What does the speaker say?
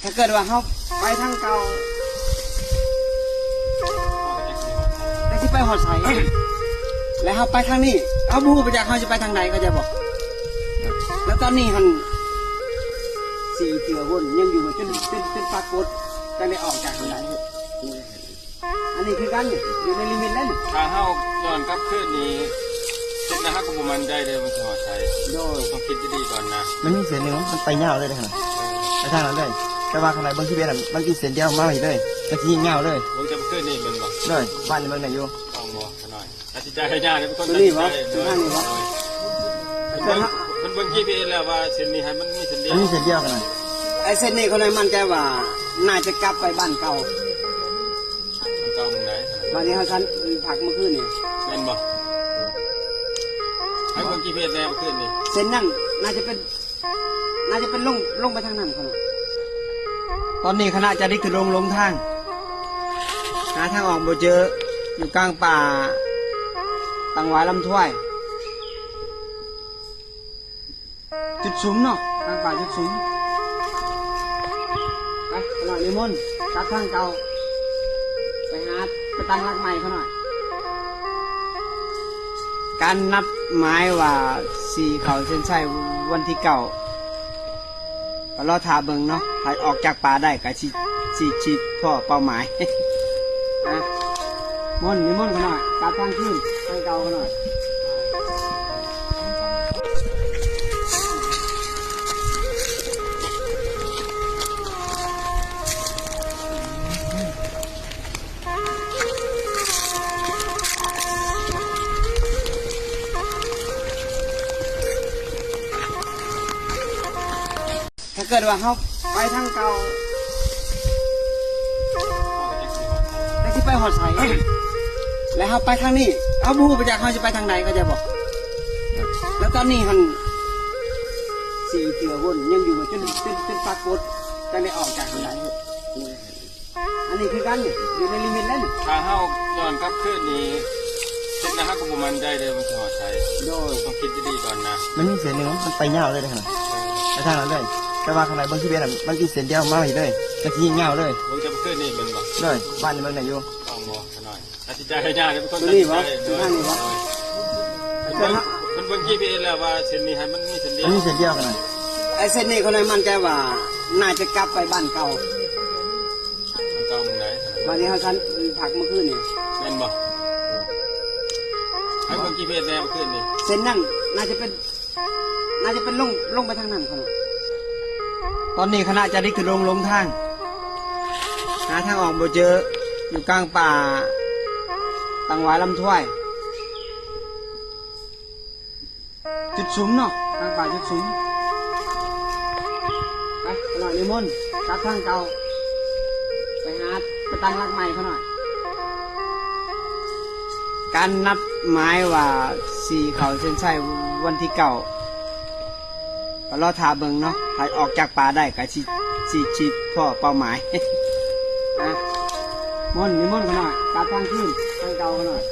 ถ้าเกิดว่าเขาไปทางเก่าแต่ที่ไปหอดใสแล้วเขาไปทางนี้เขาบูไปจากเขาจะไปทางไหนก็จะบอกแล้วตอนนี้มันสี่เถื่อวนยังอยู่จนปรากฏจะได้ออกจากทางไหนอันนี้คือกันอยู่ในลิมิตแล้ว ถ้าเฮาย้อนกลับคืนนี้คิดนะฮะก็บ่มั่นใจเลยมันสิหอดใช้ โดย ต้องคิดดีๆก่อนนะ มันมีเส้นหนึ่งมันไปเงาเลยนะไปทางนั้นเลยแต่ว่าข้างในบางที่เป็นบางที่เส้นเดียวมาเลยบางที่เงาเลย มึงจะไปคืนนี้แมันบ่ เลยบ้านในเมืองไหนอยู่ ต้องบ่ซะหน่อยตัดสินใจให้ยากเลยเป็นคนตัด นี่ สินใจ วะ โด นี่ ย นี่วะ มันเบิ่ง GPS แล้วว่าเส้นนี้ให้มันมีเส้นเดียว มันมีเส้นเดียวกันนะ ไอ้เส้นนี้เขาเลยมั่นใจว่าน่าจะกลับไปบ้านเก่า มันเก่ามึงไหน วันนี้เขาคันผักเมื่อคืนนี่ แม่นบ่ให้เบิ่ง GPS แน่เมื่อคืนนี้ เส้นนั่นน่าจะเป็นลงไปทางนั้นเขาน่ะตอนนี้คณะจะได้คือลงทางหาทางออกบ่เจออยู่กลางป่าตังหวายลำถ้วย จุดสูงเนาะกลางป่าจุดสูงไปหน่อยนิมนต์กลับทางเก่าไปหาไปตั้งรักใหม่เขาหน่อยการนัดหมายว่าสี่เขาเส้นชัยวันที่เก่าก็รอทาเบิงเนาะถ้าออกจากป่าได้ก็ชิพ่อเป้าหมาย นะมนต์นิมนต์เขาหน่อยกลับทางขึ้นทางเก่าเขาหน่อยถ้าเกิดว่าเขาไปทางเก่าแต่ที่ไปหอดใสแล้วเขาไปทางนี้เขาบูไปจากเขาจะไปทางไหนก็จะบอกแล้วตอนนี้มันสี่เถื่อวนยังอยู่จนปรากฏจะได้ออกจากทางไหนอันนี้คือกันอยู่ในลิมิตแล้ว ถ้าเฮาย้อนกลับคืนนี้คิดนะฮะก็บ่มั่นใจเลยมันสิหอดใช้ โดย ต้องคิดดีๆก่อนนะ มันมีเส้นหนึ่งมันไปเงาเลยนะไปทางนั้นเลยแต่ว่าข้างในบางที่เป็นบางที่เส้นเดียวมาเลยบางที่เงาเลย มึงจะไปคืนนี้แมันบ่ เลยบ้านในเมืองไหนอยู่ ต้องบ่ซะหน่อยตัดสินใจให้ยากเลยเป็นคน ตัว ตัด นี้ สินใจ วะ โด ตัวย ข้างนี้วะ มันเบิ่ง GPS แล้วว่าเส้นนี้ให้มันมีเส้นเดียว มันมีเส้นเดียวกันนะ ไอ้เส้นนี้เขาเลยมั่นใจว่าน่าจะกลับไปบ้านเก่า มันเก่ามึงไหน วันนี้เขาคันผักเมื่อคืนนี่ แม่นบ่ให้เบิ่ง GPS แน่เมื่อคืนนี้ เส้นนั่นน่าจะเป็นลงไปทางนั้นเขาน่ะตอนนี้คณะจะได้คือลงทางหาทางออกบ่เจออยู่กลางป่าตังหวายลำถ้วย จุดสูงเนาะกลางป่าจุดสูงไปหน่อยนิมนต์กลับทางเก่าไปหาไปตั้งรักใหม่เขาหน่อยการนัดหมายว่าสี่เขาเส้นชัยวันที่เก่าก็รอทาเบิงเนาะถ้าออกจากป่าได้ก็ชิพ่อเป้าหมาย นะมนต์นิมนต์เขาหน่อยกลับทางขึ้นทางเก่าเขาหน่อย